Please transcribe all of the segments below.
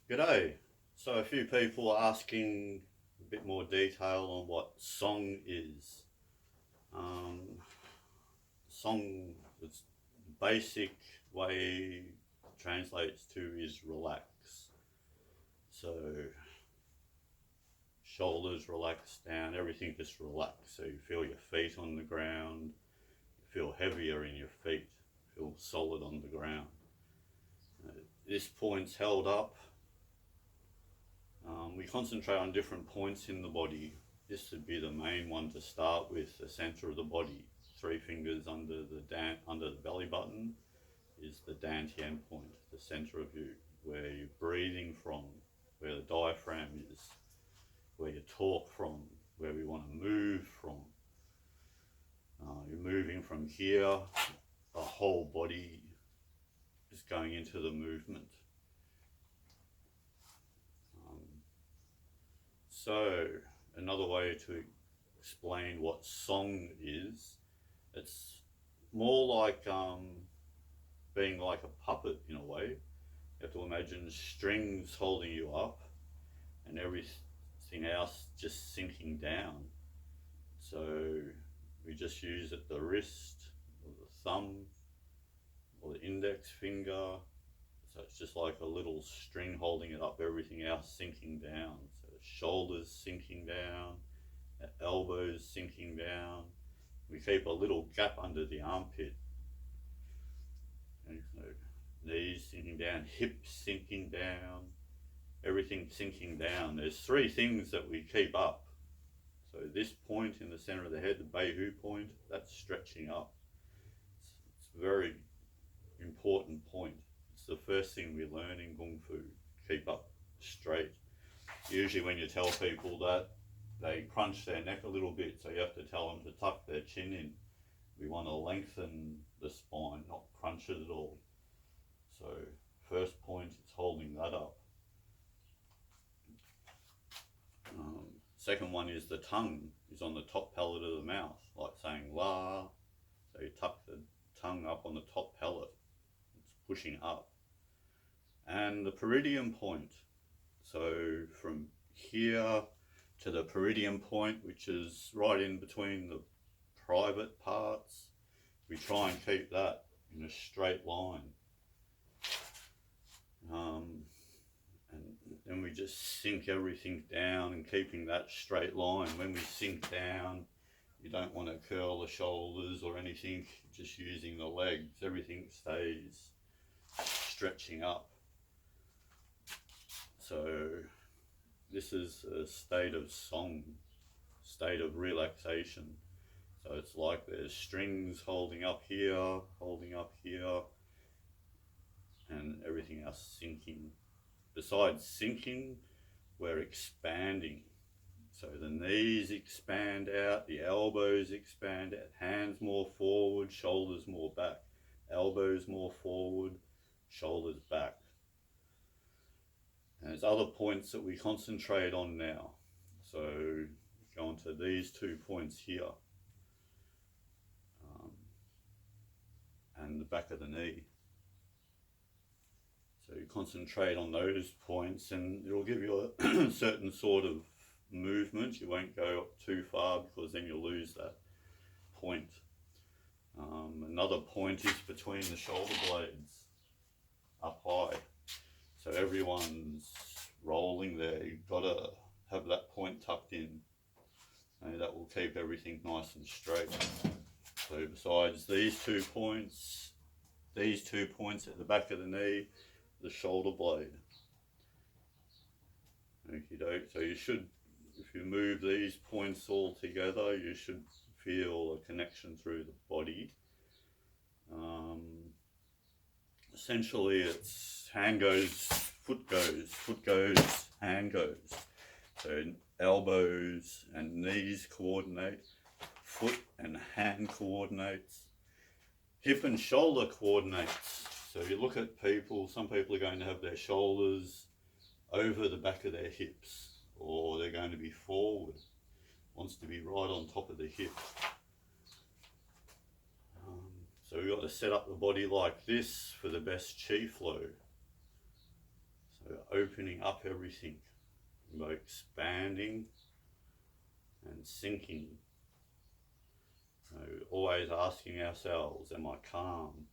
G'day. So a few people are asking a bit more detail on what song is. Um, Song, its basic way translates to is relax. So shoulders relax down, everything just relax. So you feel your feet on the ground, you feel heavier in your feet, feel solid on the ground. This point's held up. We concentrate on different points in the body. This would be the main one to start with, the center of the body. Three fingers under the belly button is the dantian point, the center of you, where you're breathing from, where the diaphragm is, where you talk from, where we want to move from. You're moving from here, the whole body is going into the movement. So another way to explain what song is, it's more like being like a puppet in a way. You have to imagine strings holding you up and everything else just sinking down. So we just use it the wrist or the thumb or the index finger. So it's just like a little string holding it up, everything else sinking down. So the shoulders sinking down, the elbows sinking down. We keep a little gap under the armpit. And so knees sinking down, hips sinking down, everything sinking down. There's three things that we keep up. So this point in the center of the head, the Beihu point, that's stretching up. It's a very important point. It's the first thing we learn in Kung Fu. Keep up straight. Usually when you tell people that, they crunch their neck a little bit, so you have to tell them to tuck their chin in. We want to lengthen the spine, not crunch it at all. So first point, it's holding that up. Second one is the tongue is on the top palate of the mouth, like saying la. So you tuck the tongue up on the top palate. It's pushing up. And the peridium point. So from here to the peridium point, which is right in between the private parts, we try and keep that in a straight line. And then we just sink everything down and keeping that straight line. When we sink down, you don't want to curl the shoulders or anything, just using the legs. Everything stays stretching up. So this is a state of song, state of relaxation. So it's like there's strings holding up here, and everything else sinking. Besides sinking, we're expanding. So the knees expand out, the elbows expand out, hands more forward, shoulders more back, elbows more forward, shoulders back. And there's other points that we concentrate on now. So go on to these 2 points here, and the back of the knee. So you concentrate on those points and it'll give you a certain sort of movement. You won't go up too far because then you'll lose that point. Another point is between the shoulder blades, up high. So everyone's rolling there. You've got to have that point tucked in. And that will keep everything nice and straight. So besides these 2 points at the back of the knee, the shoulder blade. Okie doke. So you should, if you move these points all together, you should feel a connection through the body. Essentially it's hand goes, foot goes, hand goes. So elbows and knees coordinate, foot and hand coordinates, hip and shoulder coordinates. So you look at people, some people are going to have their shoulders over the back of their hips, or they're going to be forward, wants to be right on top of the hip. So we've got to set up the body like this for the best chi flow. So opening up everything, by expanding and sinking. So always asking ourselves, am I calm?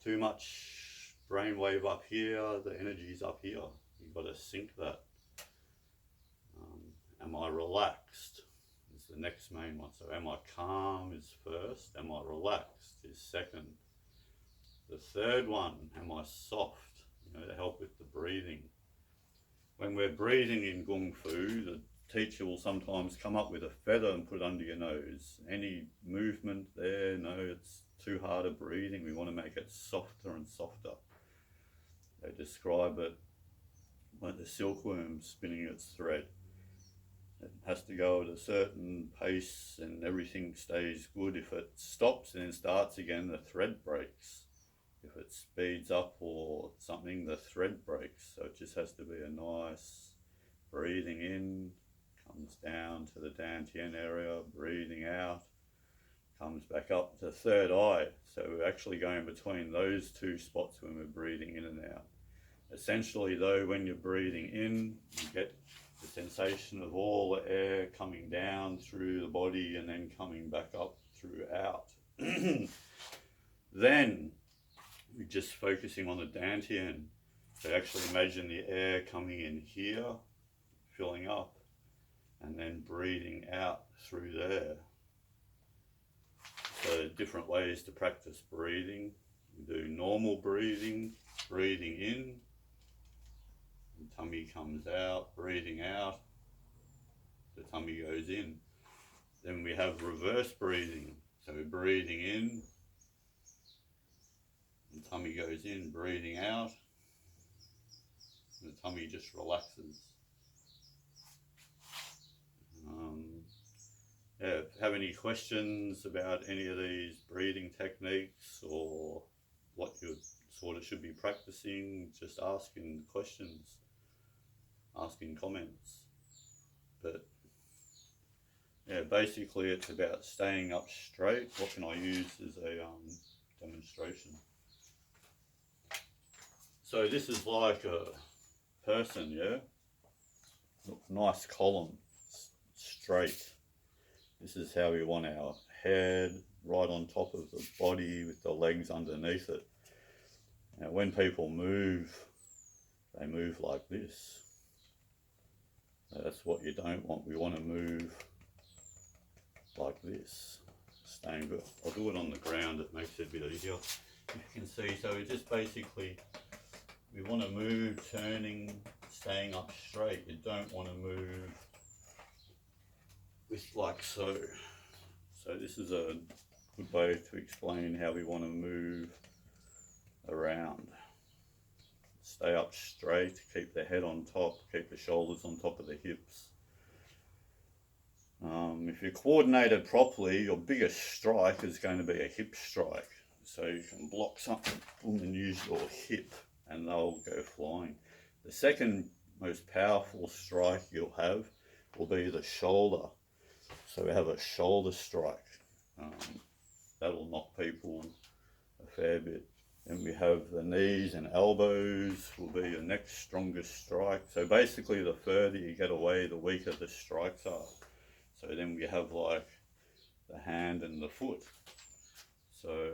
Too much brainwave up here, the energy's up here. You've got to sink that. Am I relaxed? Is the next main one. So am I calm is first, am I relaxed is second. The third one, am I soft? To help with the breathing. When we're breathing in Kung Fu, the teacher will sometimes come up with a feather and put it under your nose. Any movement there, no, it's too hard of breathing. We want to make it softer and softer. They describe it like the silkworm spinning its thread. It has to go at a certain pace and everything stays good. If it stops and then starts again, the thread breaks. If it speeds up or something, the thread breaks. So it just has to be a nice breathing in, comes down to the dantian area, breathing out, comes back up to third eye. So we're actually going between those two spots when we're breathing in and out. Essentially though, when you're breathing in, you get the sensation of all the air coming down through the body and then coming back up through out. Then we're just focusing on the dantian. So actually imagine the air coming in here, filling up, and then breathing out through there. So different ways to practice breathing. We do normal breathing, breathing in, the tummy comes out, breathing out, the tummy goes in. Then we have reverse breathing. So we're breathing in, the tummy goes in, breathing out, the tummy just relaxes. If you have any questions about any of these breathing techniques or what you sort of should be practicing, just asking questions, asking comments. But yeah, basically it's about staying up straight. What can I use as a demonstration? So this is like a person, yeah? Nice column, straight. This is how we want our head, right on top of the body with the legs underneath it. Now when people move, they move like this. That's what you don't want. We want to move like this. Staying good. I'll do it on the ground, it makes it a bit easier. You can see, so we just basically, we want to move, turning, staying up straight. You don't want to move with like so. So this is a good way to explain how we want to move around. Stay up straight, keep the head on top, keep the shoulders on top of the hips. If you're coordinated properly, your biggest strike is going to be a hip strike. So you can block something and use your hip and they'll go flying. The second most powerful strike you'll have will be the shoulder. So we have a shoulder strike. That'll knock people a fair bit. Then we have the knees and elbows will be your next strongest strike. So basically the further you get away, the weaker the strikes are. So then we have like the hand and the foot. So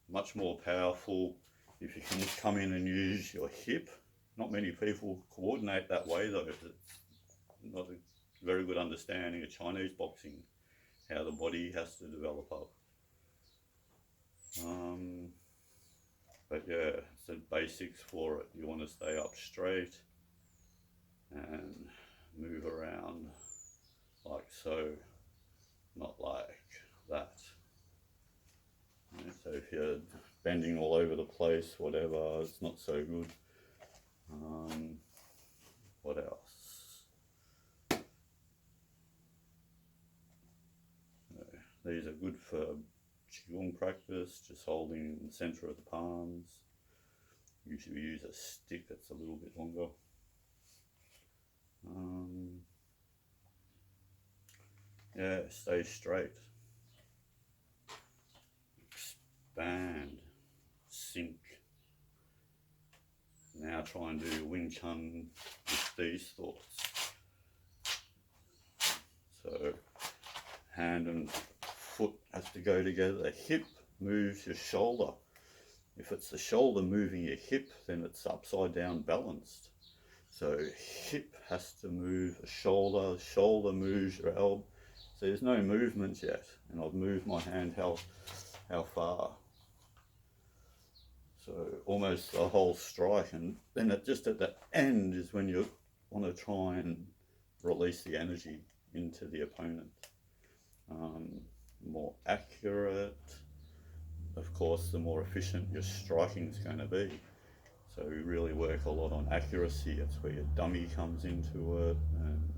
much more powerful if you can just come in and use your hip. Not many people coordinate that way though. It's not a very good understanding of Chinese boxing, how the body has to develop up. But yeah, it's the basics for it. You want to stay up straight and move around like so, not like that. So if you're bending all over the place, whatever, it's not so good. What else? These are good for Qigong practice, just holding in the center of the palms. Usually we use a stick that's a little bit longer. Yeah, stay straight. Expand, sink. Now try and do Wing Chun with these thoughts. So hand and foot have to go together. The hip moves your shoulder. If it's the shoulder moving your hip, then it's upside down balanced. So hip has to move the shoulder, shoulder moves your elbow. So there's no movement yet, and I've moved my hand how far. So almost the whole strike, and then just at the end is when you want to try and release the energy into the opponent. More accurate, of course, the more efficient your striking is going to be. So we really work a lot on accuracy. That's where your dummy comes into it, and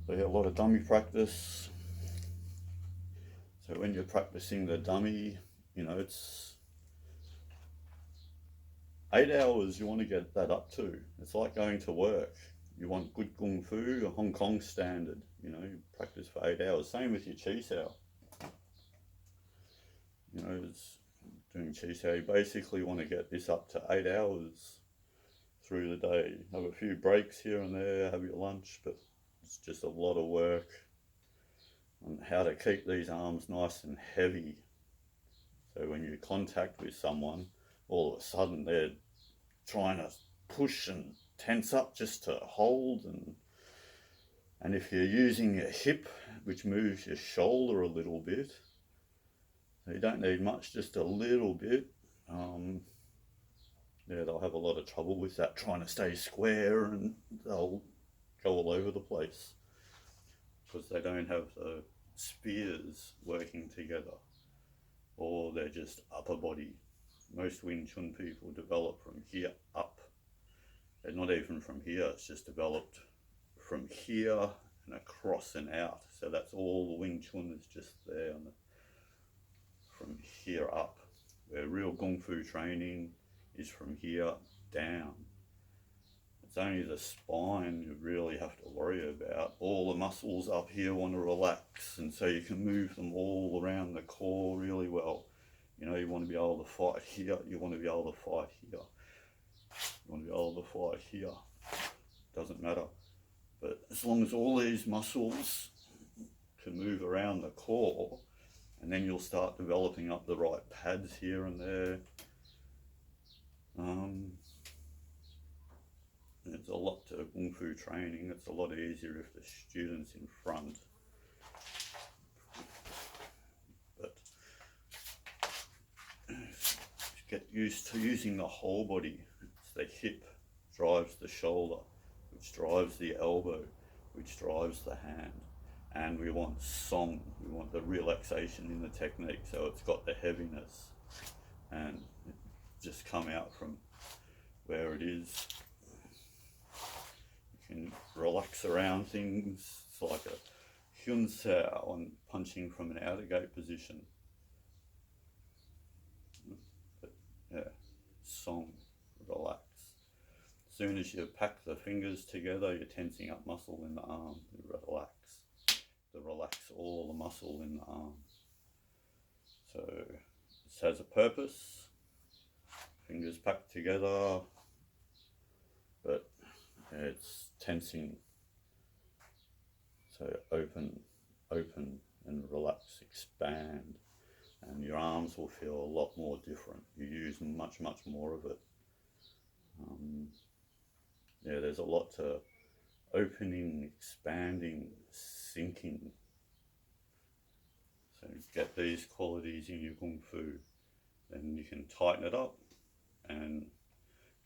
so a lot of dummy practice. So when you're practicing the dummy, you know, it's 8 hours you want to get that up to. It's like going to work. You want good Kung Fu, a Hong Kong standard, you know, you practice for 8 hours. Same with your Chi Sao. You know, it's doing Chi Sao, you basically want to get this up to 8 hours through the day. Have a few breaks here and there, have your lunch, but it's just a lot of work on how to keep these arms nice and heavy. So when you contact with someone, all of a sudden they're trying to push and tense up just to hold, and if you're using your hip, which moves your shoulder a little bit, you don't need much, just a little bit. Yeah, they'll have a lot of trouble with that, trying to stay square, and they'll go all over the place because they don't have the spears working together, or they're just upper body. Most Wing Chun people develop from here up. They're not even from here, it's just developed from here and across and out. So that's all the Wing Chun is, just there on from here up. Where real Kung Fu training is from here down. It's only the spine you really have to worry about. All the muscles up here want to relax, and so you can move them all around the core really well. You know, you want to be able to fight here, you want to be able to fight here. You want to be able to fight here. Doesn't matter. But as long as all these muscles can move around the core, and then you'll start developing up the right pads here and there. There's a lot to Kung Fu training. It's a lot easier if the student's in front. But get used to using the whole body. It's the hip drives the shoulder, which drives the elbow, which drives the hand. And we want song, we want the relaxation in the technique, so it's got the heaviness and it just come out from where it is. You can relax around things. It's like a Hyun Sao and punching from an outer gate position. But yeah, song, relax. As soon as you pack the fingers together, you're tensing up muscle in the arm, you relax. To relax all the muscle in the arm. So this has a purpose. Fingers packed together, but it's tensing. So open, open and relax, expand, and your arms will feel a lot more different. You use much more of it. Yeah, there's a lot to opening, expanding, sinking. So get these qualities in your Kung Fu, then you can tighten it up and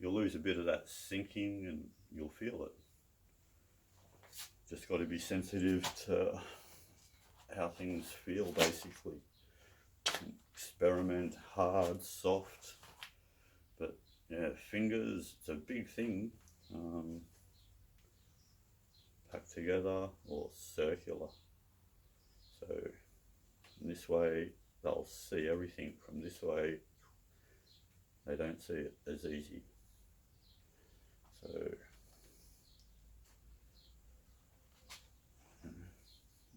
you'll lose a bit of that sinking and you'll feel it. Just got to be sensitive to how things feel, basically. Experiment, hard, soft, but yeah, fingers, it's a big thing. Packed together or circular. So in this way they'll see everything. From this way they don't see it as easy. So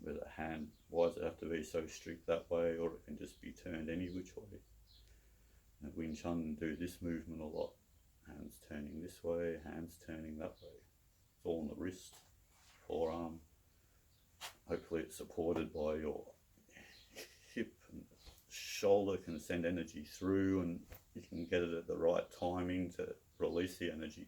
with a hand, why does it have to be so strict that way, or it can just be turned any which way? And Wing Chun do this movement a lot. Hands turning this way, hands turning that way. It's all on the wrist, forearm. Hopefully it's supported by your hip and shoulder, can send energy through, and you can get it at the right timing to release the energy.